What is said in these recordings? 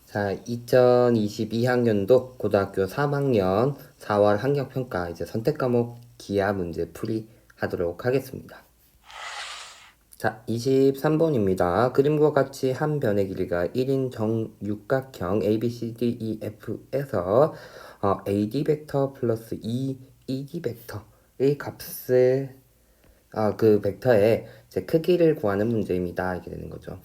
자, 2022학년도 고등학교 3학년 4월 학력평가 이제 선택과목 기하 문제 풀이 하도록 하겠습니다. 자, 23번입니다. 그림과 같이 한 변의 길이가 1인 정육각형 ABCDEF에서 AD 벡터 플러스 ED 벡터의 값을 그 벡터의 이제 크기를 구하는 문제입니다. 이렇게 되는 거죠.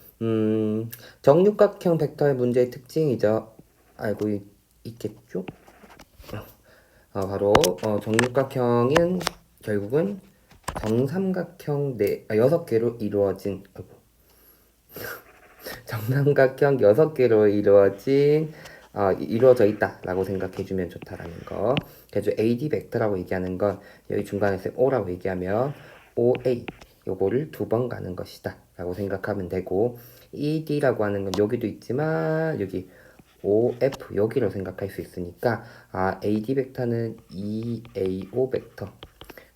정육각형 벡터의 문제의 특징이죠. 알고 있겠죠? 바로 정육각형은 결국은 정삼각형 6개로 이루어진 정삼각형 6개로 이루어져 있다라고 생각해주면 좋다라는 거. 그래서 AD 벡터라고 얘기하는 건 여기 중간에서 O라고 얘기하면 OA 요거를 2번 가는 것이다 라고 생각하면 되고, ED라고 하는 건 여기도 있지만 여기 OF 여기로 생각할 수 있으니까 AD 벡터는 EAO 벡터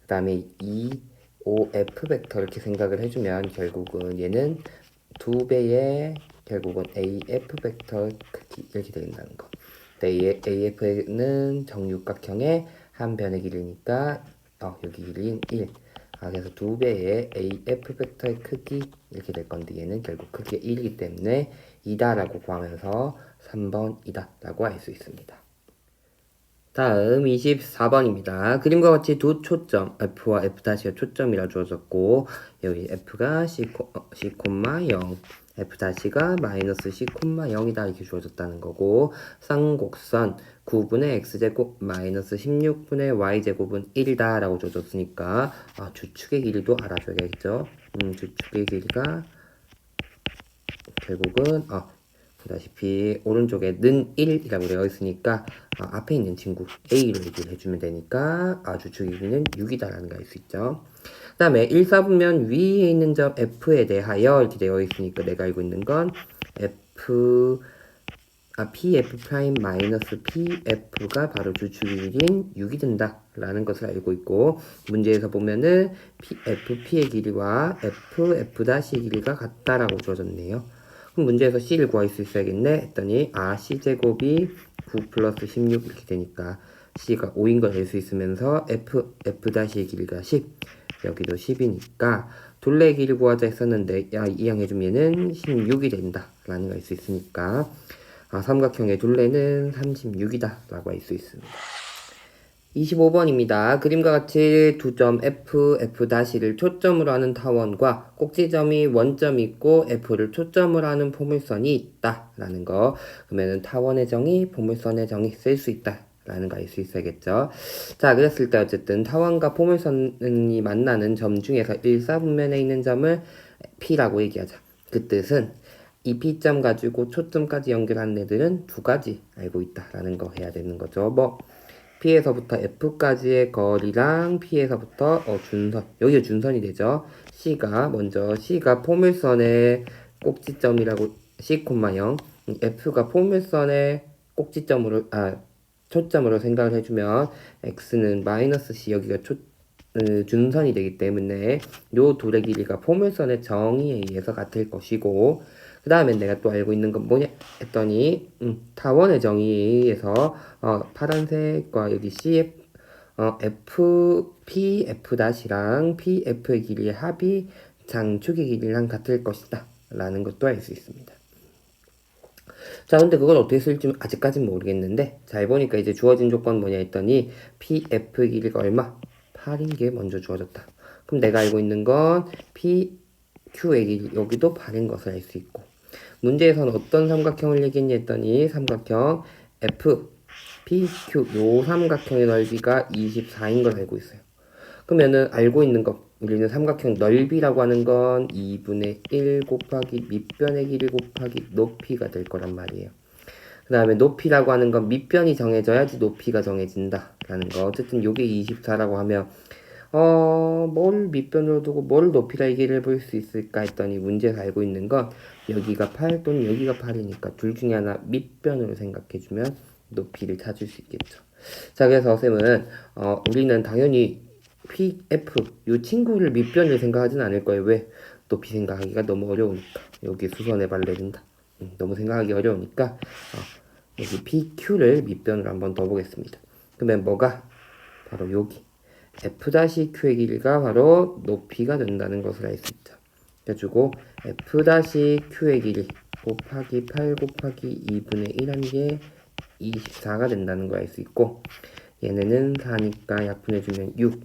그 다음에 EOF 벡터 이렇게 생각을 해주면 결국은 얘는 2배의 결국은 AF 벡터 크기 이렇게 된다는 거. AF는 정육각형의 한 변의 길이니까 여기 길이는 1. 그래서 2배의 AF 벡터의 크기 이렇게 될 건데 얘는 결국 크기가 1이기 때문에 2다라고 구하면서 3번이다 라고 알 수 있습니다. 다음 24번입니다. 그림과 같이 두 초점 F와 F'가 초점이라 주어졌고 여기 F가 C, 0 F'가 마이너스 C, 0이다 이렇게 주어졌다는 거고, 쌍곡선 9분의 X제곱 마이너스 16분의 Y제곱은 1이다 라고 주어졌으니까 주축의 길이도 알아줘야겠죠. 주축의 길이가 결국은 보다시피 오른쪽에는 1이라고 되어 있으니까 앞에 있는 친구 A로 얘기를 해주면 되니까 주축의 길이는 6이다라는 걸 알 수 있죠. 그 다음에 1, 4분면 위에 있는 점 F에 대하여 이렇게 되어 있으니까 내가 알고 있는 건 PF 프라임 마이너스 PF가 바로 주축의 길이인 6이 된다 라는 것을 알고 있고, 문제에서 보면은 FP의 길이와 F의 길이가 같다라고 주어졌네요. 그럼 문제에서 C를 구할 수 있어야겠네 했더니 C제곱이 9 플러스 16 이렇게 되니까 C가 5인 걸 알 수 있으면서 F'의 길이가 10, 여기도 10이니까 둘레의 길이 구하자 했었는데 이항해주면 얘는 16이 된다 라는 걸 알 수 있으니까 삼각형의 둘레는 36이다 라고 할 수 있습니다. 25번입니다. 그림과 같이 두 점 F'를 초점으로 하는 타원과 꼭지점이 원점이 있고 F를 초점으로 하는 포물선이 있다 라는 거. 그러면은 타원의 정의, 포물선의 정의 쓸 수 있다 라는 거 알 수 있어야겠죠. 자, 그랬을 때 어쨌든 타원과 포물선이 만나는 점 중에서 1, 4분면에 있는 점을 P라고 얘기하자. 그 뜻은 이 P점 가지고 초점까지 연결하는 애들은 두 가지 알고 있다라는 거 해야 되는 거죠. P에서부터 F까지의 거리랑 P에서부터 준선, 여기가 준선이 되죠. C가 포물선의 꼭지점이라고 C, 0, F가 포물선의 꼭지점으로 초점으로 생각을 해주면 X는 마이너스 C 여기가 준선이 되기 때문에 요 둘의 길이가 포물선의 정의에 의해서 같을 것이고, 그 다음에 내가 또 알고 있는 건 뭐냐 했더니 타원의 정의에 의해서 파란색과 여기 PF'랑 PF의 길이의 합이 장축의 길이랑 같을 것이다 라는 것도 알 수 있습니다. 자, 근데 그걸 어떻게 쓸지 아직까지는 모르겠는데, 잘 보니까 이제 주어진 조건 뭐냐 했더니 PF 길이가 얼마? 8인 게 먼저 주어졌다. 그럼 내가 알고 있는 건 PQ의 길이 여기도 8인 것을 알 수 있고, 문제에서는 어떤 삼각형을 얘기했니 했더니 삼각형 F, PQ 요 삼각형의 넓이가 24인 걸 알고 있어요. 그러면은 알고 있는 것, 우리는 삼각형 넓이라고 하는 건 2분의 1 곱하기 밑변의 길이 곱하기 높이가 될 거란 말이에요. 그 다음에 높이라고 하는 건 밑변이 정해져야지 높이가 정해진다 라는 거. 어쨌든 요게 24라고 하면 뭘 밑변으로 두고 뭘 높이라 얘기를 해볼 수 있을까 했더니 문제에서 알고 있는 건 여기가 8 또는 여기가 8이니까 둘 중에 하나 밑변으로 생각해주면 높이를 찾을 수 있겠죠. 자, 그래서 쌤은 우리는 당연히 PF 이 친구를 밑변을 생각하진 않을 거예요. 왜? 높이 생각하기가 너무 어려우니까. 여기 수선해 발레 된다. 너무 생각하기 어려우니까 여기 PQ를 밑변으로 한번 더 보겠습니다. 그러면 뭐가? 바로 여기 F-Q의 길이가 바로 높이가 된다는 것을 알 수 있죠. 그래가지고 F-Q의 길이 곱하기 8 곱하기 2분의 1 한 게 24가 된다는 걸 알 수 있고, 얘네는 4니까 약분해주면 6.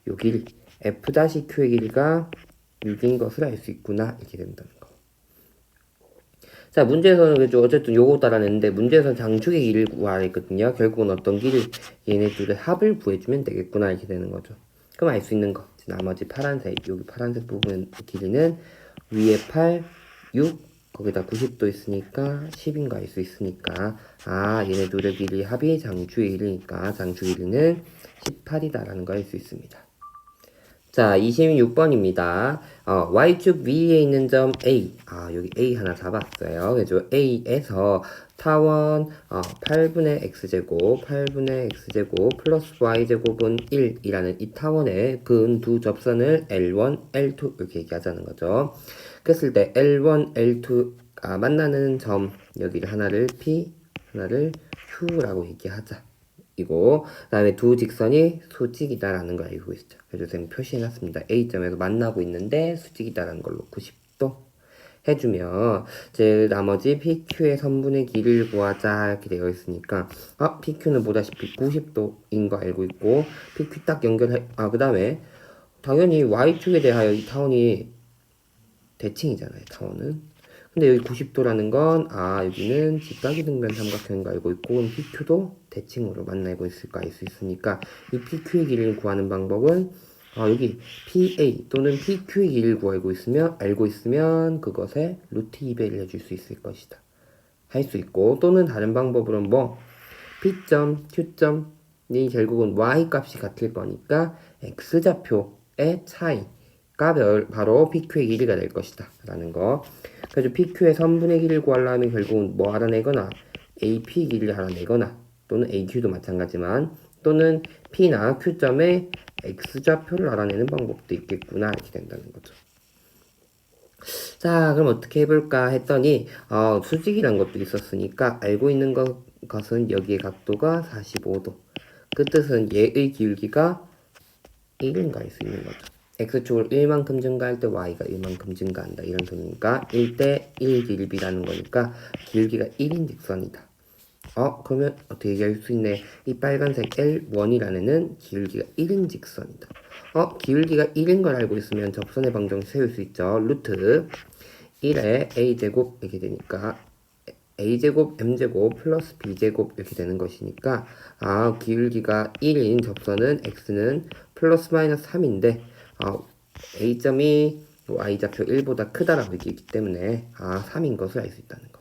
요 길이 F-Q의 길이가 6인 것을 알 수 있구나, 이렇게 된다는 거. 자, 문제에서는 그죠. 어쨌든 요거 따라냈는데, 문제에서는 장축의 길이를 구하라 했거든요. 결국은 어떤 길이 얘네 둘의 합을 구해주면 되겠구나, 이렇게 되는 거죠. 그럼 알 수 있는 거. 나머지 파란색, 여기 파란색 부분 길이는 위에 8, 6, 거기다 90도 있으니까 10인 거 알 수 있으니까, 얘네 둘의 길이 합이 장축의 길이니까 장축의 길이는 18이다라는 거 알 수 있습니다. 자, 26번입니다. Y축 위에 있는 점 A. 여기 A 하나 잡았어요. 그래서 A에서 타원 8분의 X제곱, 8분의 X제곱 플러스 Y제곱은 1이라는 이 타원에 그은 두 접선을 L1, L2 이렇게 얘기하자는 거죠. 그랬을 때 L1, L2가 만나는 점 여기를 하나를 P, 하나를 Q라고 얘기하자. 이고 그다음에 두 직선이 수직이다라는 걸 알고 있죠. 그래서 선생님 표시해놨습니다. A점에서 만나고 있는데 수직이다라는 걸로 90도 해주면 이제 나머지 PQ의 선분의 길이를 구하자 이렇게 되어 있으니까 PQ는 보다시피 90도인 거 알고 있고 PQ 딱 연결해 그 다음에 당연히 Y축에 대하여 이 타원이 대칭이잖아요. 타원은. 근데 여기 90도라는 건 여기는 직각이등변 삼각형인 거 알고 있고 PQ도 대칭으로 만나고 있을 거 알 수 있으니까 이 PQ의 길이를 구하는 방법은 여기 PA 또는 PQ의 길이를 알고 있으면 그것에 루트 2배를 해줄 수 있을 것이다. 할 수 있고 또는 다른 방법으로는 P점, Q점이 결국은 Y 값이 같을 거니까 X좌표의 차이 바로 PQ의 길이가 될 것이다 라는 거. 그래서 PQ의 선분의 길이를 구하려면 결국은 뭐 알아내거나 AP 길이를 알아내거나 또는 AQ도 마찬가지만 또는 P나 Q점의 X좌표를 알아내는 방법도 있겠구나 이렇게 된다는 거죠. 자, 그럼 어떻게 해볼까 했더니 수직이란 것도 있었으니까 알고 있는 것은 여기의 각도가 45도. 그 뜻은 얘의 기울기가 1인 거 알 수 있는 거죠. X축을 1만큼 증가할 때 Y가 1만큼 증가한다. 이런 소리니까 1대 1 길이라는 거니까 기울기가 1인 직선이다. 그러면 어떻게 얘기할 수 있네. 이 빨간색 L1이라는 애는 기울기가 1인 직선이다. 기울기가 1인 걸 알고 있으면 접선의 방정식 세울 수 있죠. 루트 1에 A제곱 이렇게 되니까 A제곱 M제곱 플러스 B제곱 이렇게 되는 것이니까 기울기가 1인 접선은 X는 플러스 마이너스 3인데 A점이 Y좌표 1보다 크다라고 얘기했기 때문에 3인 것을 알 수 있다는 거죠.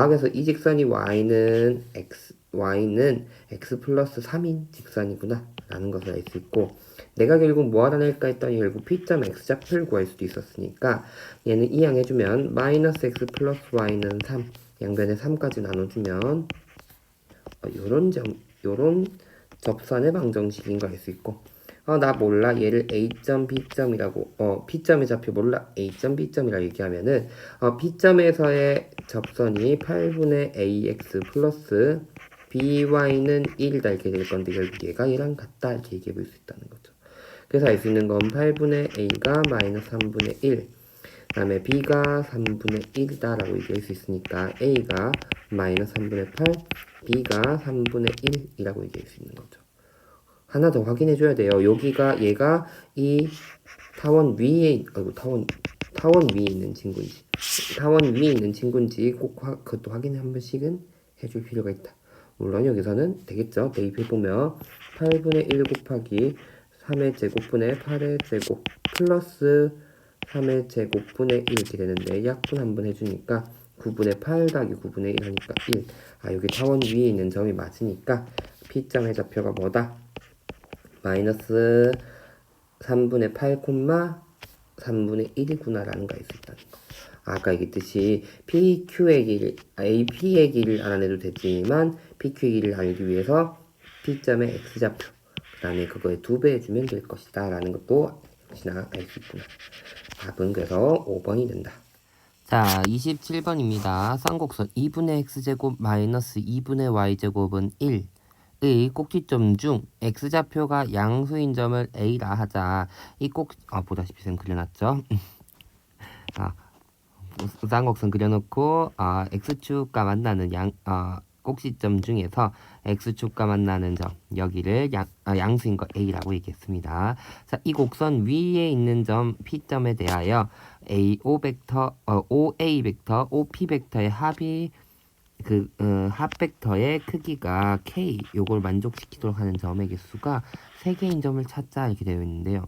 그래서 이 직선이 Y는 X 플러스 3인 직선이구나 라는 것을 알 수 있고 내가 결국 뭐 알아낼까 했더니 결국 P점 X좌표를 구할 수도 있었으니까 얘는 이항해주면 마이너스 X 플러스 Y는 3 양변에 3까지 나눠주면 요런 접선의 방정식인 거 알 수 있고 나 몰라 얘를 A점 B점이라고 P점의 좌표 몰라 A점 B점이라고 얘기하면은 P점에서의 접선이 8분의 AX 플러스 BY는 1이다 이렇게 될 건데 결국 얘가 얘랑 같다 이렇게 얘기해 볼 수 있다는 거죠. 그래서 알 수 있는 건 8분의 A가 마이너스 3분의 1 그 다음에 B가 3분의 1이다 라고 얘기할 수 있으니까 A가 마이너스 3분의 8 B가 3분의 1이라고 얘기할 수 있는 거죠. 하나 더 확인해 줘야 돼요. 여기가 얘가 이 타원 위에 타원 위에 있는 친구인지 타원 위에 있는 친구인지 꼭 그것도 확인 한 번씩은 해줄 필요가 있다. 물론 여기서는 되겠죠. 대입해보면 8분의 1 곱하기 3의 제곱분의 8의 제곱 플러스 3의 제곱분의 1 이렇게 되는데 약분 한번 해주니까 9분의 8 더하기 9분의 1 하니까 1. 여기 타원 위에 있는 점이 맞으니까 P점의 좌표가 뭐다? 마이너스 3분의 8, 3분의 1이구나 라는 거 알 수 있다는 거. 아까 얘기했듯이 PQ의 길, AP의 길을 알아내도 되지만 PQ의 길을 알기 위해서 P점의 X좌표 그 다음에 그거에 2배 해주면 될 것이다 라는 것도 역시나 알 수 있구나. 답은 그래서 5번이 된다. 자, 27번입니다. 쌍곡선 2분의 x제곱 마이너스 2분의 y제곱은 1의 꼭지점 중 x좌표가 양수인 점을 a라 하자. 보다시피 선 그려놨죠? 아, 쌍곡선 그려놓고 x축과 만나는 꼭지점 중에서 x축과 만나는 점 여기를 양수인 거 a라고 얘기했습니다. 자, 이 곡선 위에 있는 점 p점에 대하여 o 벡터, oa 벡터, op 벡터의 합이 합 벡터의 크기가 k 요걸 만족시키도록 하는 점의 개수가 3개인 점을 찾자 이렇게 되어 있는데요.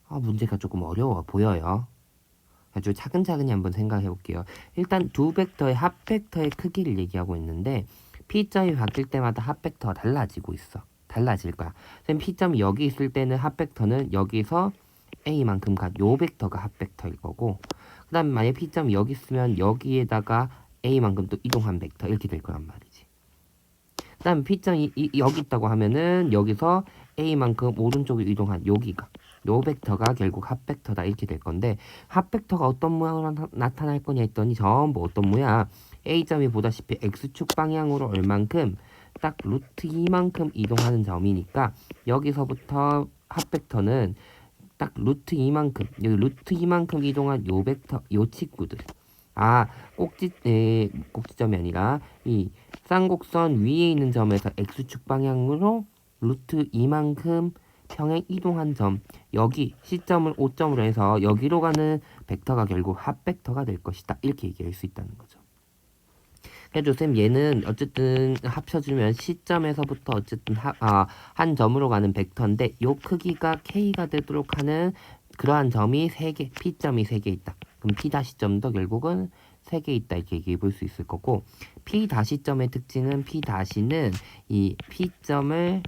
문제가 조금 어려워 보여요. 아주 차근차근히 한번 생각해 볼게요. 일단 두 벡터의 합 벡터의 크기를 얘기하고 있는데 p점이 바뀔 때마다 합 벡터가 달라지고 있어. 달라질 거야. 선생님 p점이 여기 있을 때는 합 벡터는 여기서 a만큼 요 벡터가 합 벡터일 거고, 그 다음에 만약 p점이 여기 있으면 여기에다가 a만큼 또 이동한 벡터 이렇게 될 거란 말이지. 그 다음에 p점이 여기 있다고 하면은 여기서 a만큼 오른쪽으로 이동한 여기가 요 벡터가 결국 합 벡터다 이렇게 될 건데, 합 벡터가 어떤 모양으로 나타날 거냐 했더니 전부 어떤 모양, a점이 보다시피 x축 방향으로 얼만큼 딱 루트 2만큼 이동하는 점이니까 여기서부터 합 벡터는 딱 루트 2만큼, 여기 루트 2만큼 이동한 요 벡터, 요 친구들. 꼭지점이 아니라 이 쌍곡선 위에 있는 점에서 x축 방향으로 루트 2만큼 평행 이동한 점, 여기 시점을 5점으로 해서 여기로 가는 벡터가 결국 합 벡터가 될 것이다 이렇게 얘기할 수 있다는 거죠. 그래서 쌤 얘는 어쨌든 합쳐주면 시점에서부터 어쨌든 한 점으로 가는 벡터인데 요 크기가 k가 되도록 하는 그러한 점이 3개, p점이 3개 있다. 그럼 p-점도 결국은 3개 있다 이렇게 얘기해 볼 수 있을 거고, p-점의 특징은 p-는 이 p점을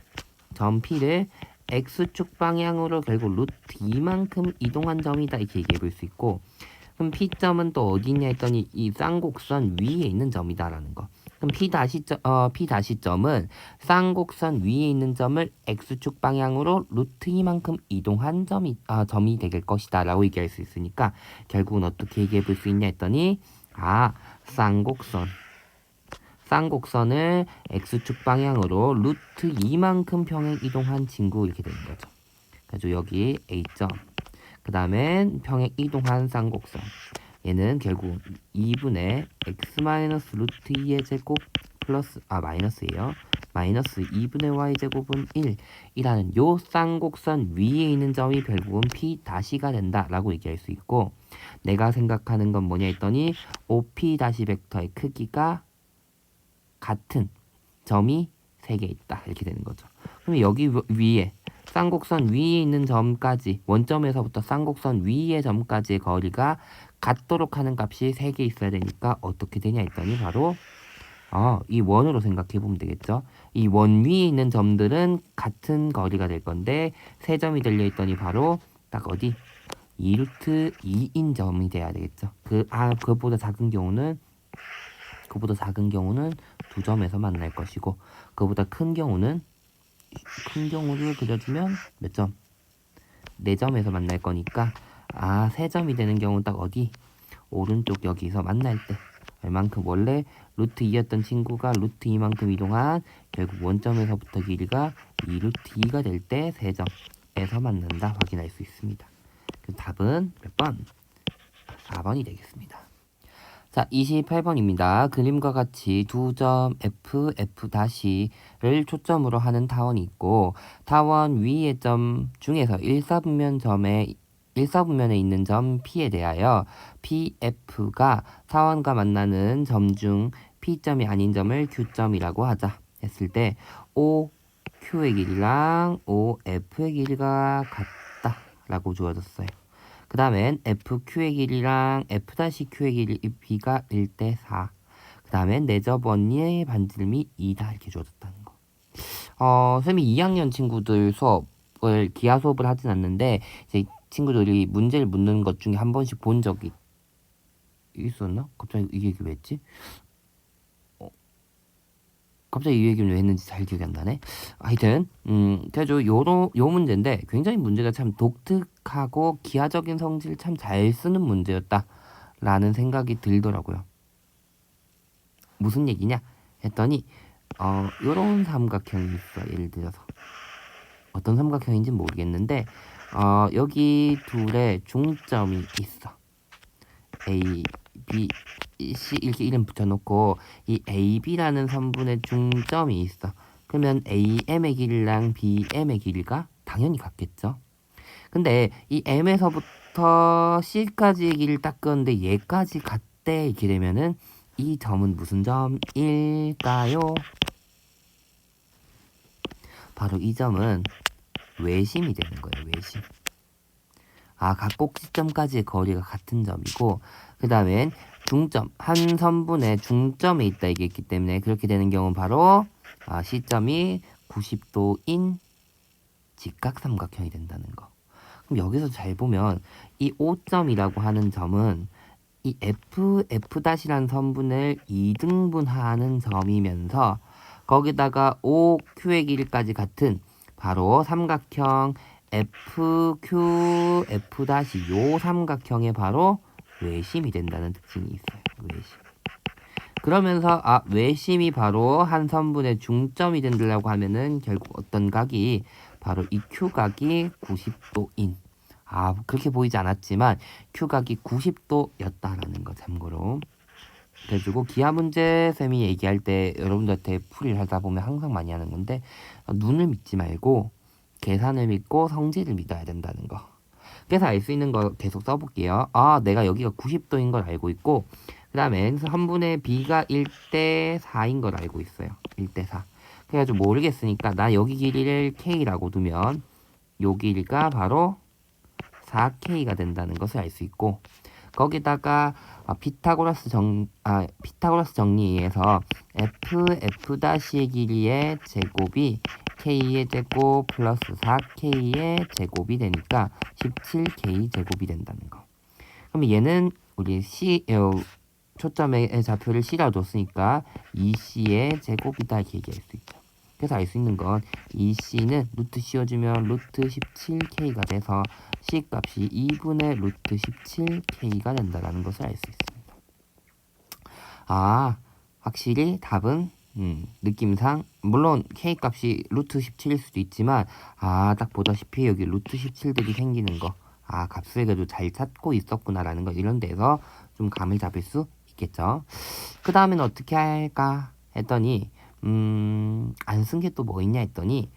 점 p를 x축 방향으로 결국 루트 2만큼 이동한 점이다 이렇게 얘기해 볼 수 있고, 그럼 p점은 또 어디 있냐 했더니 이 쌍곡선 위에 있는 점이다라는 거. 그럼 p-점은 쌍곡선 위에 있는 점을 x축 방향으로 루트 2만큼 이동한 점이 될 것이다 라고 얘기할 수 있으니까 결국은 어떻게 얘기해 볼 수 있냐 했더니 쌍곡선을 x축 방향으로 루트 2만큼 평행 이동한 친구 이렇게 되는 거죠. 그래서 여기 a점, 그 다음엔 평행 이동한 쌍곡선, 얘는 결국 2분의 x 마이너스 루트 2의 제곱 플러스 마이너스예요. 마이너스 2분의 y 제곱은 1이라는 요 쌍곡선 위에 있는 점이 결국은 p-가 된다라고 얘기할 수 있고, 내가 생각하는 건 뭐냐 했더니 op- 벡터의 크기가 같은 점이 3개 있다 이렇게 되는 거죠. 그럼 여기 위에 쌍곡선 위에 있는 점까지, 원점에서부터 쌍곡선 위의 점까지의 거리가 같도록 하는 값이 3개 있어야 되니까 어떻게 되냐 했더니 바로 이 원으로 생각해 보면 되겠죠. 이 원 위에 있는 점들은 같은 거리가 될 건데 3점이 들려 있더니 바로 딱 어디 2루트 2인 점이 돼야 되겠죠. 그것보다 작은 경우는 2점에서 만날 것이고, 그보다 큰 경우를 그려주면 몇 점? 4점에서 만날 거니까 3점이 되는 경우는 딱 어디? 오른쪽 여기서 만날 때 얼만큼, 원래 루트 2였던 친구가 루트 2만큼 이동한 결국 원점에서부터 길이가 2루트 2가 될 때 3점에서 만난다 확인할 수 있습니다. 그 답은 몇 번? 4번이 되겠습니다. 자, 28번입니다. 그림과 같이 두 점 F''를 초점으로 하는 타원이 있고, 타원 위의 점 중에서 1사분면에 있는 점 P에 대하여 PF가 타원과 만나는 점 중 P점이 아닌 점을 Q점이라고 하자 했을 때 OQ의 길이랑 OF의 길이가 같다 라고 주어졌어요. 그 다음엔 FQ의 길이랑 F'Q의 길이가 1대 4. 그 다음엔 내접 원리의 반지름이 2다 이렇게 주어졌다는 거. 쌤이 2학년 친구들 수업을 기하 수업을 하진 않는데 이제 친구들이 문제를 묻는 것 중에 한 번씩 본 적이 있었나? 갑자기 이 얘기 왜 했지? 갑자기 이 얘기는 왜 했는지 잘 기억이 안 나네. 하여튼 그래서 요 문제인데 굉장히 문제가 참 독특하고 기하적인 성질을 참 잘 쓰는 문제였다 라는 생각이 들더라고요. 무슨 얘기냐 했더니 요런 삼각형이 있어. 예를 들어서 어떤 삼각형인지 모르겠는데 여기 둘의 중점이 있어. A, B, C 이렇게 이름 붙여놓고 이 A, B라는 선분의 중점이 있어. 그러면 AM의 길이랑 BM의 길이가 당연히 같겠죠. 근데 이 M에서부터 C까지의 길이를 딱 끄는데 얘까지 같대 이렇게 되면은 이 점은 무슨 점일까요? 바로 이 점은 외심이 되는 거예요. 외심. 각 꼭지점까지의 거리가 같은 점이고 그 다음엔 중점, 한 선분의 중점에 있다 얘기했기 때문에 그렇게 되는 경우는 바로 C점이 90도인 직각삼각형이 된다는 거. 그럼 여기서 잘 보면 이 O점이라고 하는 점은 이 F''라는 선분을 2등분하는 점이면서 거기다가 OQ의 길이까지 같은 바로 삼각형 FQ, F' 요 삼각형의 바로 외심이 된다는 특징이 있어요. 외심. 그러면서 외심이 바로 한 선분의 중점이 된다고 하면은 결국 어떤 각이 바로 이 Q각이 90도인 그렇게 보이지 않았지만 Q각이 90도였다라는 거 참고로. 그래가지고 기하 문제 쌤이 얘기할 때 여러분들한테 풀이를 하다 보면 항상 많이 하는 건데 눈을 믿지 말고 계산을 믿고 성질을 믿어야 된다는 거. 그래서 알 수 있는 거 계속 써볼게요. 내가 여기가 90도인 걸 알고 있고 그 다음에 선분의 B가 1대 4인 걸 알고 있어요. 1대 4. 그래가지고 모르겠으니까 나 여기 길이를 K라고 두면 요 길이가 바로 4K가 된다는 것을 알 수 있고 거기다가 피타고라스 정리에 의해서 F'의 길이의 제곱이 K의 제곱 플러스 4K의 제곱이 되니까 17K 제곱이 된다는 거. 그럼 얘는 우리 초점의 좌표를 C라고 뒀으니까 2C의 제곱이다 이렇게 얘기할 수 있죠. 그래서 알 수 있는 건 2C는 루트 씌워주면 루트 17K가 돼서 C 값이 2분의 루트 17K가 된다는 것을 알 수 있습니다. 확실히 답은 느낌상 물론 K 값이 루트 17일 수도 있지만 딱 보다시피 여기 루트 17들이 생기는 거 값을 그래도 잘 찾고 있었구나라는 거 이런 데서 좀 감을 잡을 수 있겠죠. 그 다음에는 어떻게 할까 했더니 안 쓴 게 또 뭐 있냐 했더니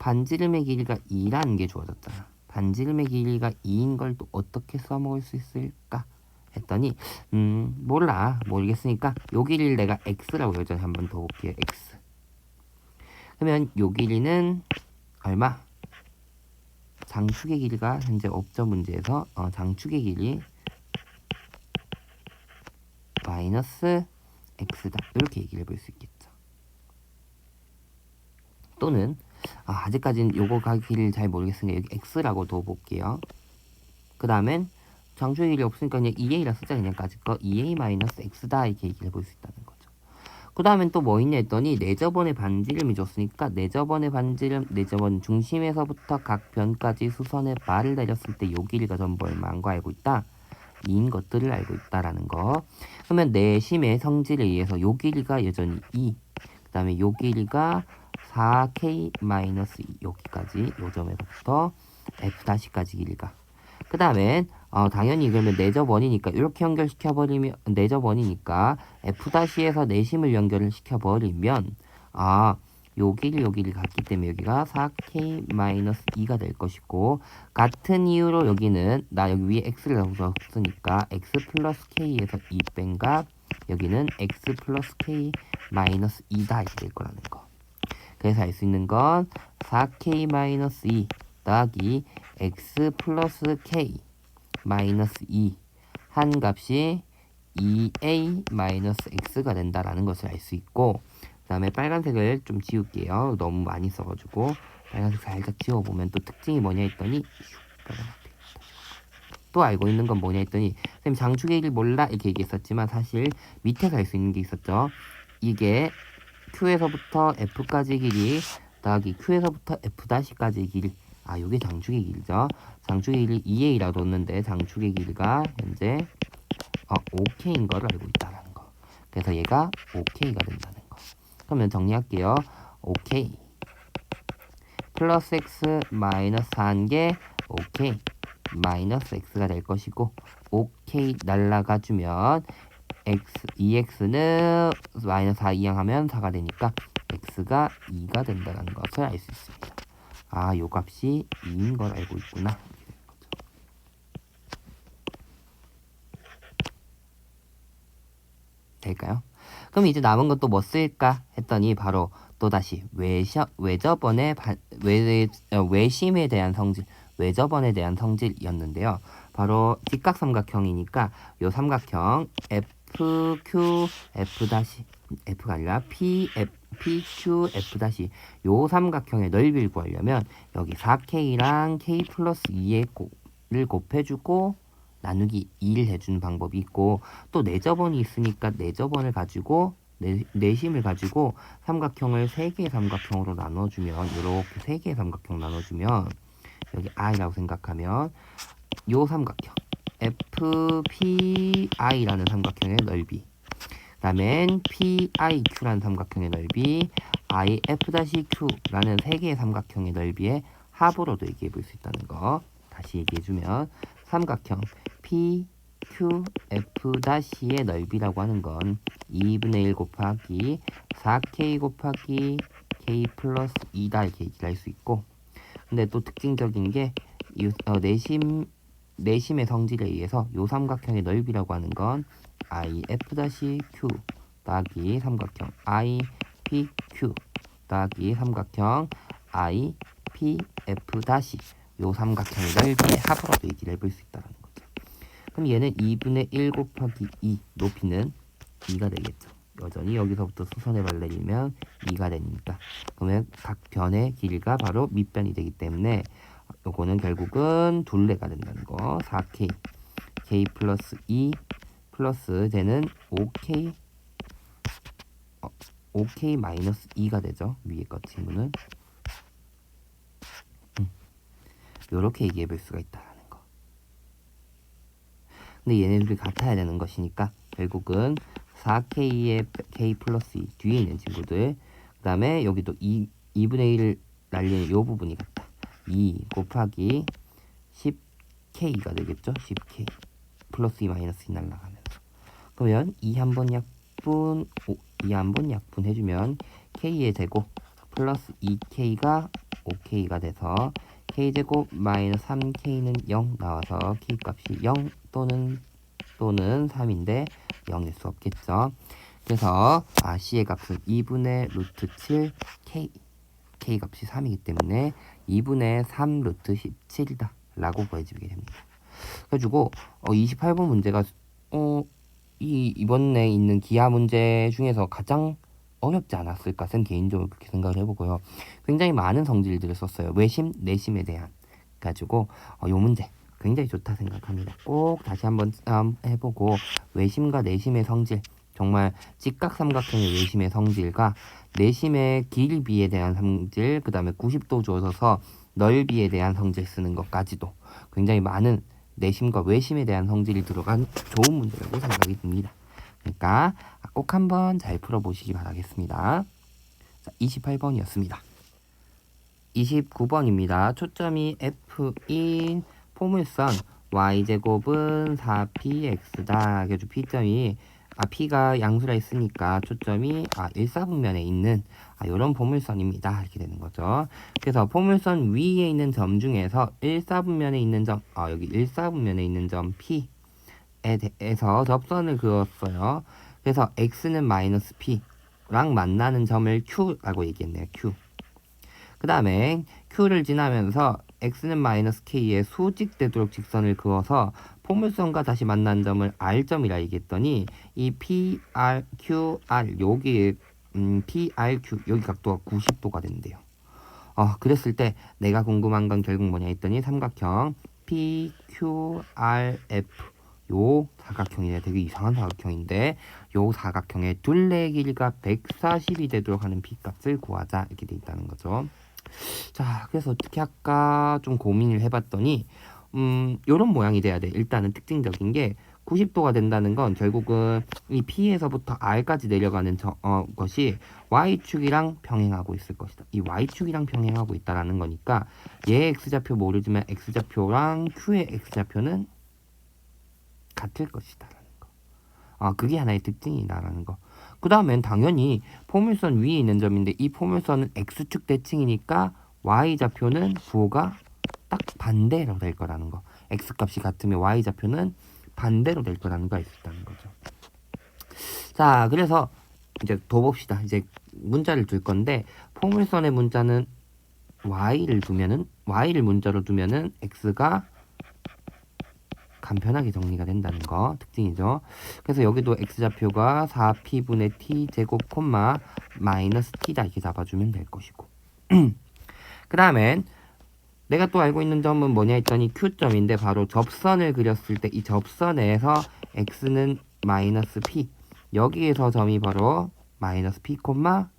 반지름의 길이가 2라는 게 주어졌잖아. 반지름의 길이가 2인 걸 또 어떻게 써먹을 수 있을까 했더니 모르겠으니까 요 길이를 내가 x라고 예전에 한번 더 볼게요. x. 그러면 요 길이는 얼마? 장축의 길이가 현재 없죠 문제에서 장축의 길이 마이너스 x다. 이렇게 얘기를 해볼 수 있겠죠. 또는 아직까지는 요거 가기를 잘 모르겠으니까 여기 x라고 둬볼게요. 그 다음엔 장축의 길이 없으니까 그냥 2a라 쓰자. 그냥 까짓 거 2a 마이너스 x다 이렇게 얘기를 해볼 수 있다는 거죠. 그 다음엔 또 뭐 있냐 했더니 내저번의 반지름이 줬으니까 내저번의 반지름 내저번 중심에서부터 각 변까지 수선의 발을 내렸을 때 요 길이가 전부 얼마인 거 알고 있다? 2인 것들을 알고 있다라는 거. 그러면 내심의 성질에 의해서 요 길이가 여전히 2. 그 다음에 요 길이가 4K-2 여기까지 요 점에서부터 F'까지 길이가. 그 다음엔 당연히 그러면 내접원이니까 이렇게 연결시켜버리면 내접원이니까 F'에서 내심을 연결을 시켜버리면 요 길이 같기 때문에 여기가 4K-2가 될 것이고 같은 이유로 여기는 나 여기 위에 X를 넣었으니까 X 플러스 K에서 2 뺀 값 여기는 X 플러스 K-2다 이렇게 될 거라는 거. 그래서 알 수 있는 건 4K-2 더하기 X 플러스 K 마이너스 2 한 값이 2A 마이너스 X가 된다라는 것을 알 수 있고 그 다음에 빨간색을 좀 지울게요. 너무 많이 써가지고 빨간색 살짝 지워보면 또 특징이 뭐냐 했더니 또 알고 있는 건 뭐냐 했더니 선생님 장축의 길 몰라 이렇게 얘기했었지만 사실 밑에서 알 수 있는 게 있었죠. 이게 Q에서부터 F까지 길이 더하기 Q에서부터 F'까지 길이 요게 장축의 길이죠. 장축의 길이 2a라고 뒀는데 장축의 길이가 현재 5k인 거를 알고 있다는 거. 그래서 얘가 5k가 된다는 거. 그러면 정리할게요. 5k 플러스 x 마이너스 4개 5k 마이너스 x가 될 것이고 5k 날라가주면 x 2x는 마이너스 4 이항하면 4가 되니까 x가 2가 된다는 것을 알 수 있습니다. 요 값이 2인 걸 알고 있구나. 될까요? 그럼 이제 남은 것도 뭐 쓸까 했더니 바로 또다시 외심에 대한 성질, 외접원에 대한 성질이었는데요. 바로 직각삼각형이니까 요 삼각형 FQ F 다시 F가 아니라 PQ F 다시 요 삼각형의 넓이를 구하려면 여기 4K랑 K 플러스 2를 곱해주고 나누기 2를 해주는 방법이 있고 또 내접원이 있으니까 내접원을 가지고 내심을 가지고 삼각형을 3개의 삼각형으로 나눠주면 이렇게 3개의 삼각형 나눠주면 여기 I라고 생각하면 요 삼각형 FPI라는 삼각형의 넓이 그 다음엔 PIQ라는 삼각형의 넓이 IF-Q라는 3개의 삼각형의 넓이의 합으로도 얘기해 볼 수 있다는 거 다시 얘기해주면 삼각형 PQF-의 넓이라고 하는 건 2분의 1 곱하기 4K 곱하기 K 플러스 2다 이렇게 얘기를 할 수 있고 근데 또 특징적인 게 내심의 성질에 의해서 요 삼각형의 넓이라고 하는 건 IF-Q 더하기 삼각형 IPQ 더하기 삼각형 IPF 요 삼각형의 넓이의 합으로도 얘기를 해볼 수 있다는 거죠. 그럼 얘는 2분의 1 곱하기 2 높이는 2가 되겠죠. 여전히 여기서부터 수선의 발레리면 2가 되니까 그러면 각 변의 길이가 바로 밑변이 되기 때문에 요거는 결국은 둘레가 된다는 거 4K K 플러스 2 플러스 쟤는 5K 마이너스 2가 되죠. 위에 것 친구는 요렇게 얘기해 볼 수가 있다는 거. 근데 얘네들이 같아야 되는 것이니까 결국은 4K의 K 플러스 2 뒤에 있는 친구들 그 다음에 여기도 2분의 1을 날리는 요 부분이 같다. 2 곱하기 10K가 되겠죠. 10K 플러스 2 마이너스 2 날라가면서 그러면 2 한번 약분 2 한번 약분 해주면 K의 제곱 플러스 2K가 5K가 돼서 K제곱 마이너스 3K는 0 나와서 K값이 0 또는 3인데 0일 수 없겠죠. 그래서 C의 값은 2분의 루트 7 K 값이 3이기 때문에 2분의 3 루트 17이다 라고 구해지게 됩니다. 그래가지고 28번 문제가 이번에 있는 기하 문제 중에서 가장 어렵지 않았을까 쌤 개인적으로 그렇게 생각을 해보고요. 굉장히 많은 성질들을 썼어요. 외심, 내심에 대한 가지고 요 문제 굉장히 좋다 생각합니다. 꼭 다시 한번 해보고 외심과 내심의 성질 정말 직각삼각형의 외심의 성질과 내심의 길이에 대한 성질 그 다음에 90도 주어서 넓이에 대한 성질 쓰는 것까지도 굉장히 많은 내심과 외심에 대한 성질이 들어간 좋은 문제라고 생각이 듭니다. 그러니까 꼭 한번 잘 풀어보시기 바라겠습니다. 자, 28번이었습니다. 29번입니다. 초점이 F인 포물선 y제곱은 4px다. 그래서 p점이 p가 양수라 했으니까 초점이 일사분면에 있는 이런 포물선입니다. 이렇게 되는 거죠. 그래서 포물선 위에 있는 점 중에서 일사분면에 있는 점, 여기 일사분면에 있는 점 P에 대해서 접선을 그었어요. 그래서 x는 마이너스 P랑 만나는 점을 Q라고 얘기했네요. Q. 그 다음에 Q를 지나면서 x는 마이너스 k에 수직되도록 직선을 그어서 포물선과 다시 만난 점을 R점이라 얘기했더니 이 PRQR 여기 PRQ 여기 각도가 90도가 된대요. 그랬을 때 내가 궁금한 건 결국 뭐냐 했더니 삼각형 PQRF 요 사각형이네. 되게 이상한 사각형인데 요 사각형의 둘레 길이가 140이 되도록 하는 P값을 구하자 이렇게 돼 있다는 거죠. 자, 그래서 어떻게 할까 좀 고민을 해봤더니 요런 모양이 돼야 돼. 일단은 특징적인 게 90도가 된다는 건 결국은 이 P에서부터 R까지 내려가는 것이 Y축이랑 병행하고 있을 것이다. 이 Y축이랑 병행하고 있다라는 거니까 얘의 X좌표 모르지만 X좌표랑 Q의 X좌표는 같을 것이다. 그게 하나의 특징이다라는 거. 그 다음엔 당연히 포물선 위에 있는 점인데 이 포물선은 X축 대칭이니까 Y좌표는 부호가 딱 반대로 될 거라는 거. X값이 같으면 Y좌표는 반대로 될 거라는 거 알 수 있다는 거죠. 자, 그래서 이제 더 봅시다. 이제 문자를 둘 건데 포물선의 문자는 Y를 문자로 두면은 X가 간편하게 정리가 된다는 거 특징이죠. 그래서 여기도 x좌표가 4p분의 t 제곱 콤마 마이너스 t다 이렇게 잡아주면 될 것이고 그 다음엔 내가 또 알고 있는 점은 뭐냐 했더니 q점인데 바로 접선을 그렸을 때 이 접선에서 x는 마이너스 p 여기에서 점이 바로 마이너스 p 콤마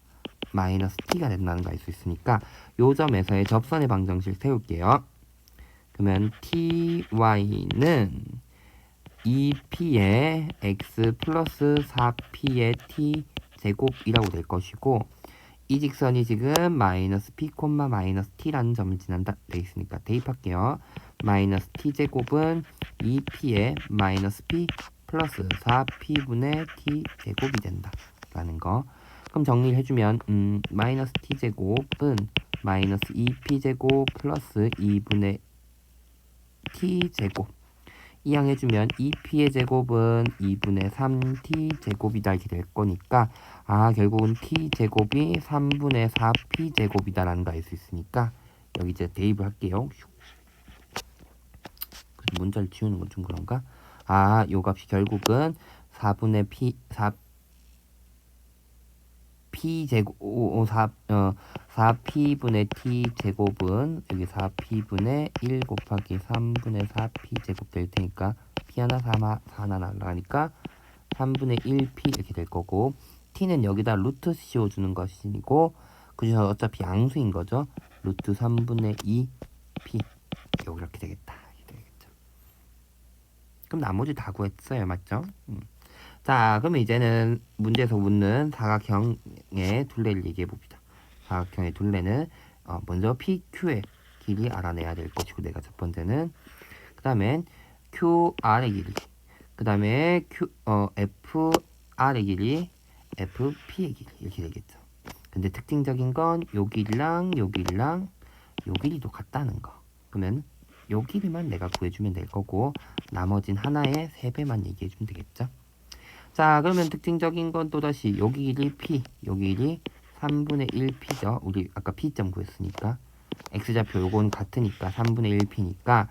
마이너스 t가 된다는 거 알 수 있으니까 요 점에서의 접선의 방정식 세울게요. 그러면 ty는 2p의 x 플러스 4p의 t 제곱이라고 될 것이고 이 직선이 지금 마이너스 p, 마이너스 t라는 점을 지난다 돼 있으니까 대입할게요. 마이너스 t 제곱은 2p의 마이너스 p 플러스 4p분의 t 제곱이 된다 라는 거. 그럼 정리를 해주면 마이너스 t 제곱은 마이너스 2p 제곱 플러스 2분의 t제곱 이항해주면 2p의 제곱은 2분의 3t 제곱이다 이렇게 될 거니까 결국은 t제곱이 3분의 4p 제곱이다 라는 거 알 수 있으니까 여기 이제 대입을 할게요. 문자를 지우는 건 좀 그런가? 요 값이 결국은 4분의 p 제곱 4p분의 t 제곱은 여기 4p분의 1 곱하기 3분의 4p 제곱 될 테니까 p 하나 4 하나 날라가니까 3분의 1p 이렇게 될 거고 t는 여기다 루트 씌워주는 것이고 그중에서 어차피 양수인 거죠. 루트 3분의 2p 여기 이렇게 되겠다. 이렇게 되겠죠. 그럼 나머지 다 구했어요. 맞죠? 자, 그러면 이제는 문제에서 묻는 사각형의 둘레를 얘기해 봅시다. 사각형의 둘레는 먼저 PQ의 길이 알아내야 될 것이고 내가 첫 번째는 그 다음엔 QR의 길이 그 다음에 FR의 길이 FP의 길이 이렇게 되겠죠. 근데 특징적인 건 요 길이랑 요 길이랑 요 길이도 같다는 거. 그러면 요 길이만 내가 구해주면 될 거고 나머진 하나의 3배만 얘기해주면 되겠죠. 자, 그러면 특징적인 건 또다시 여기 길이 P, 여기 길이 3분의 1P죠. 우리 아까 P점 구했으니까 X좌표 요건 같으니까 3분의 1P니까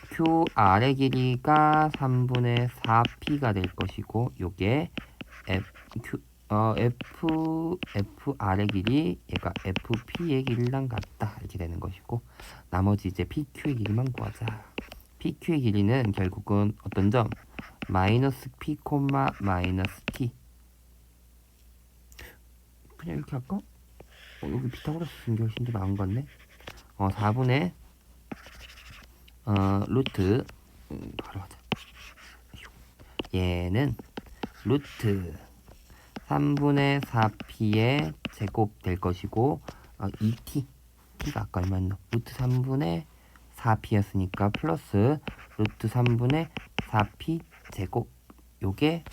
QR의 길이가 3분의 4P가 될 것이고 요게 FR의 길이 얘가 FP의 길이랑 같다 이렇게 되는 것이고 나머지 이제 PQ의 길이만 구하자. PQ의 길이는 결국은 어떤 점? 마이너스 p, 마이너스 t 그냥 이렇게 할까? 여기 피타고라스 쓴 게 훨씬 더 나은 것 같네. 4분의 루트 바로 하자. 얘는 루트 3분의 4p의 제곱 될 것이고 2t t가 아까 얼마였나? 루트 3분의 4p였으니까 플러스 루트 3분의 4p 제곱 요게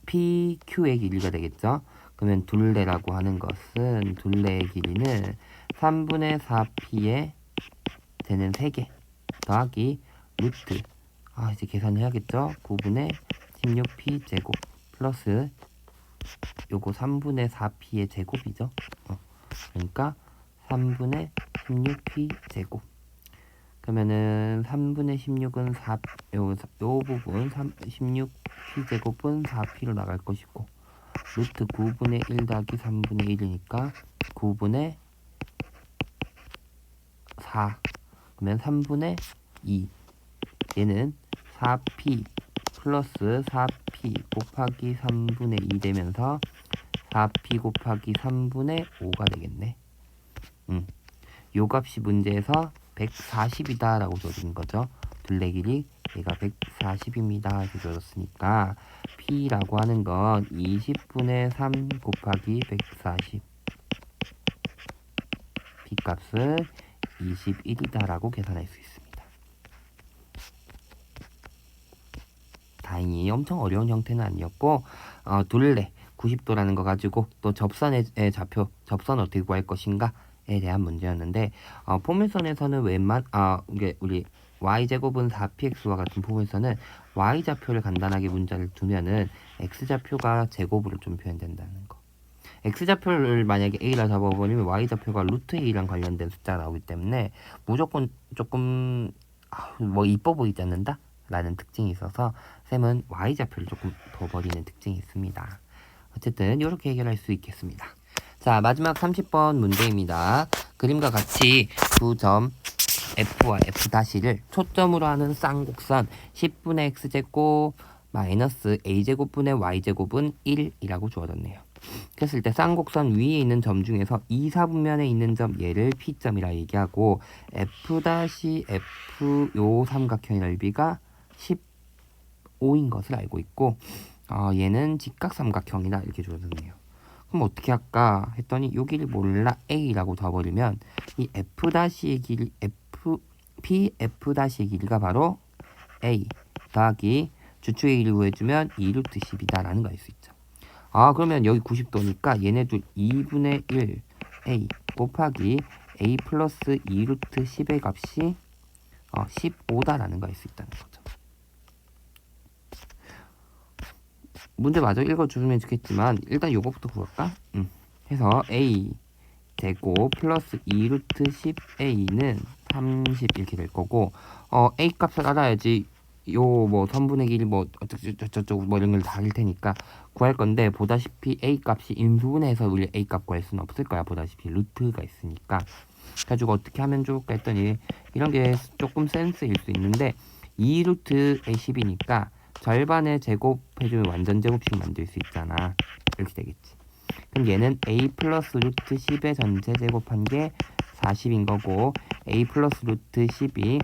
PQ의 길이가 되겠죠. 그러면 둘레라고 하는 것은 둘레의 길이는 3분의 4p에 되는 3개 더하기 루트 이제 계산해야겠죠. 9분의 16p 제곱 플러스 요거 3분의 4p의 제곱이죠. 그러니까 3분의 16p 제곱 그러면은 3분의 16은 요 부분 16p 제곱은 4p로 나갈 것이고 루트 9분의 1 더하기 3분의 1이니까 9분의 4 그러면 3분의 2 얘는 4p 플러스 4p 곱하기 3분의 2 되면서 4p 곱하기 3분의 5가 되겠네. 요 값이 문제에서 140이다 라고 줘진 거죠. 둘레 길이 얘가 140입니다 이렇게 줘졌으니까 P라고 하는 건 20분의 3 곱하기 140, P 값은 21이다 라고 계산할 수 있습니다. 다행히 엄청 어려운 형태는 아니었고 둘레 90도라는 거 가지고 또 접선의 좌표, 접선 어떻게 구할 것인가에 대한 문제였는데 포물선에서는 이게 우리 y제곱은 4px와 같은 포물선은 y좌표를 간단하게 문자를 두면은 x좌표가 제곱으로 좀 표현된다는 거. x좌표를 만약에 a라 잡아버리면 y좌표가 루트 a랑 관련된 숫자가 나오기 때문에 무조건 조금 뭐 이뻐 보이지 않는다? 라는 특징이 있어서 쌤은 y좌표를 조금 더 버리는 특징이 있습니다. 어쨌든 이렇게 해결할 수 있겠습니다. 자, 마지막 30번 문제입니다. 그림과 같이 두 점 f와 f''를 초점으로 하는 쌍곡선 10분의 x제곱 마이너스 a제곱분의 y제곱은 1이라고 주어졌네요. 그랬을 때 쌍곡선 위에 있는 점 중에서 2, 4분면에 있는 점 얘를 P점이라 얘기하고 F'(F) 요 삼각형의 넓이가 15인 것을 알고 있고 얘는 직각삼각형이다 이렇게 주어졌네요. 그럼 어떻게 할까 했더니 여기를 몰라 A라고 둬버리면 이 F'의 길이 PF'의 길이가 바로 A 더하기 주축의 길이 구해주면 2루트 10이다 라는 거 알 수 있죠. 그러면 여기 90도니까 얘네들 2분의 1 A 곱하기 A 플러스 2루트 10의 값이 15다라는 거 알 수 있다는 거죠. 문제 마저 읽어주면 좋겠지만 일단 요거부터 구할까? 해서 A 제곱 플러스 2루트 10A는 30 이렇게 될 거고 A 값을 알아야지 요 뭐 선분의 길이 뭐 어쩌고 뭐 이런 걸 다 할 테니까 구할 건데 보다시피 A 값이 인수분해해서 우리 A 값 구할 수는 없을 거야. 보다시피 루트가 있으니까. 가지고 어떻게 하면 좋을까 했더니 이런 게 조금 센스일 수 있는데 2루트의 10이니까 절반의 제곱해주면 완전 제곱식 만들 수 있잖아. 이렇게 되겠지. 그럼 얘는 A 플러스 루트 10의 전체 제곱한 게 40인 거고 A 플러스 루트 10이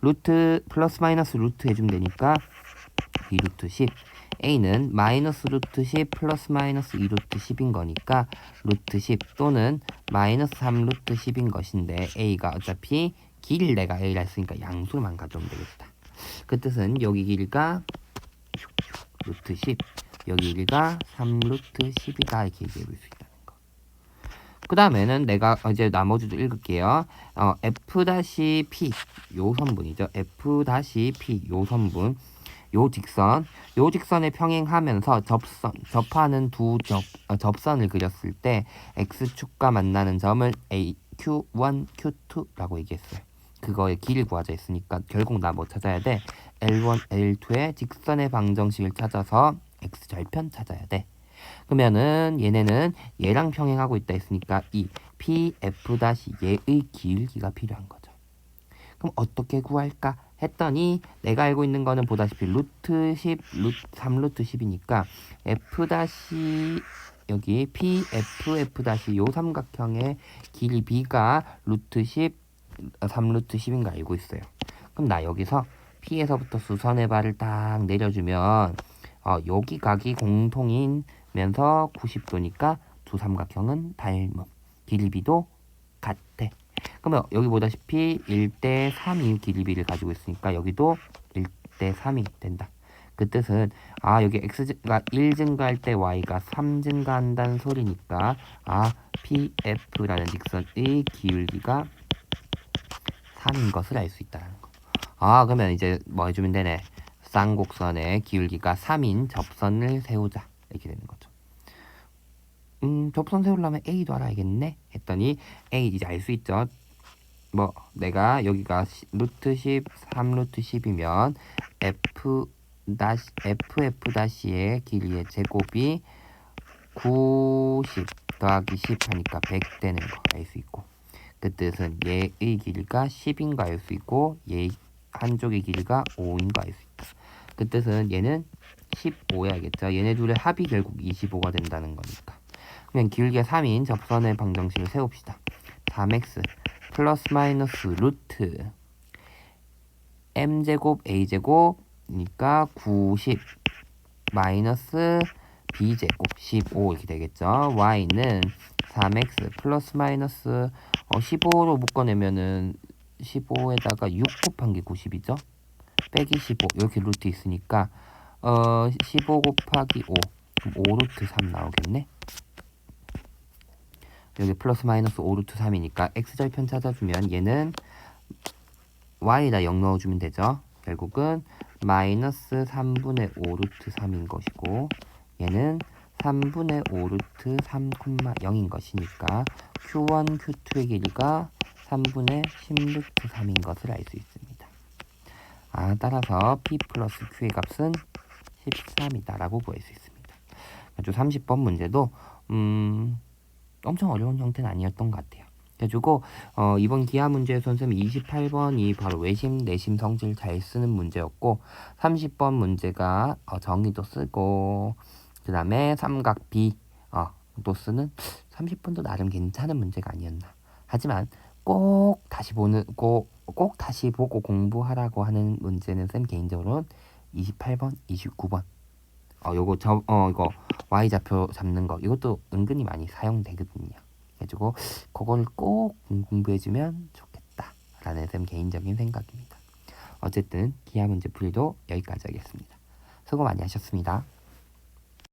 루트 플러스 마이너스 루트 해주면 되니까 2루트 10 A는 마이너스 루트 10 플러스 마이너스 2루트 10인 거니까 루트 10 또는 마이너스 3루트 10인 것인데 A가 어차피 길 내가 A라 했으니까 양수만 가져오면 되겠다. 그 뜻은 여기 길이가 루트 10 여기 길이가 3루트 10이다 이렇게 얘기해 볼 수 있다는 거. 그 다음에는 내가 이제 나머지도 읽을게요. F'(P) 요 선분이죠. F'(P) 요 선분 요 직선에 평행하면서 접하는 접선을 그렸을 때 x축과 만나는 점을 A, Q1, Q2라고 얘기했어요. 그거의 길을 구하자 했으니까 결국 나 뭐 찾아야 돼? L1, L2의 직선의 방정식을 찾아서 x절편 찾아야 돼. 그러면은 얘네는 얘랑 평행하고 있다 했으니까 이 PF'(얘의 기울기가 필요한 거죠. 그럼 어떻게 구할까 했더니 내가 알고 있는 거는 보다시피 루트 10, 3루트 10이니까 F' 여기 PF' 요 삼각형의 길이가 루트 10, 3루트 10인 거 알고 있어요. 그럼 나 여기서 P에서부터 수선의 발을 딱 내려주면 여기 각이 공통이면서 90도니까 두 삼각형은 닮음. 길이비도 같아. 그러면 여기 보다시피 1대 3이 길이비를 가지고 있으니까 여기도 1대 3이 된다. 그 뜻은 여기 x가 1 증가할 때 y가 3 증가한다는 소리니까 PF라는 직선의 기울기가 3인 것을 알 수 있다는 거. 그러면 이제 뭐 해주면 되네. 쌍곡선의 기울기가 3인 접선을 세우자. 이렇게 되는 거죠. 접선 세우려면 A도 알아야겠네? 했더니 A 이제 알 수 있죠? 뭐 내가 여기가 루트 10, 3루트 10이면 FF'의 길이의 제곱이 90 더하기 10 하니까 100 되는 거 알 수 있고 그 뜻은 얘의 길이가 10인 거 알 수 있고 얘 한쪽의 길이가 5인 거 알 수 있다. 그 뜻은 얘는 15야겠죠. 얘네 둘의 합이 결국 25가 된다는 거니까. 그냥 길게 3인 접선의 방정식을 세웁시다. 3x 플러스 마이너스 루트 m제곱 a제곱이니까 90 마이너스 b제곱 15 이렇게 되겠죠. y는 3x 플러스 마이너스 15로 묶어내면은 15에다가 6 곱한 게 90이죠. 빼기 15 이렇게 루트 있으니까 15 곱하기 5 그럼 5 루트 3 나오겠네. 여기 플러스 마이너스 5 루트 3이니까 x절편 찾아주면 얘는 y에다 0 넣어주면 되죠. 결국은 마이너스 3분의 5 루트 3인 것이고 얘는 3분의 5 루트 3, 0인 것이니까 Q1, Q2의 길이가 3분의 10 루트 3인 것을 알 수 있습니다. 따라서 P 플러스 Q의 값은 13이다 라고 구할 수 있습니다. 아주 30번 문제도 엄청 어려운 형태는 아니었던 것 같아요. 그래가지고 이번 기하 문제에서 선생님 28번이 바로 외심, 내심 성질 잘 쓰는 문제였고 30번 문제가 정의도 쓰고 그 다음에 삼각 B 또 쓰는 30번도 나름 괜찮은 문제가 아니었나. 하지만 꼭 다시 보고 공부하라고 하는 문제는 쌤 개인적으로는 28번, 29번 이거 Y좌표 잡는 거 이것도 은근히 많이 사용되거든요. 그래가지고 그걸 꼭 공부해주면 좋겠다 라는 쌤 개인적인 생각입니다. 어쨌든 기하 문제 풀이도 여기까지 하겠습니다. 수고 많이 하셨습니다.